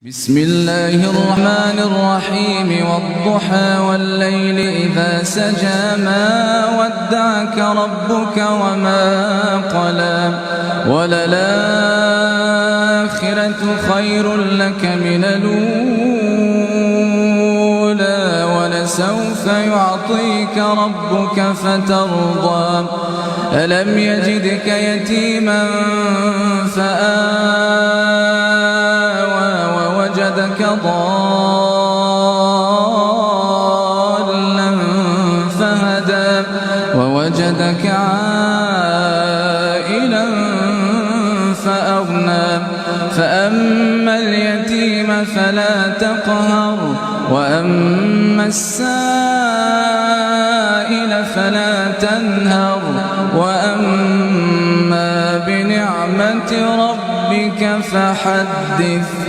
بسم الله الرحمن الرحيم والضحى والليل إذا سجى ما ودعك ربك وما قلى وللآخرة خير لك من الأولى ولسوف يعطيك ربك فترضى ألم يجدك يتيما وجدك ضالا فهدى ووجدك عائلا فأغنى فأما اليتيم فلا تقهر وأما السائل فلا تنهر وأما بنعمة ربك فحدث.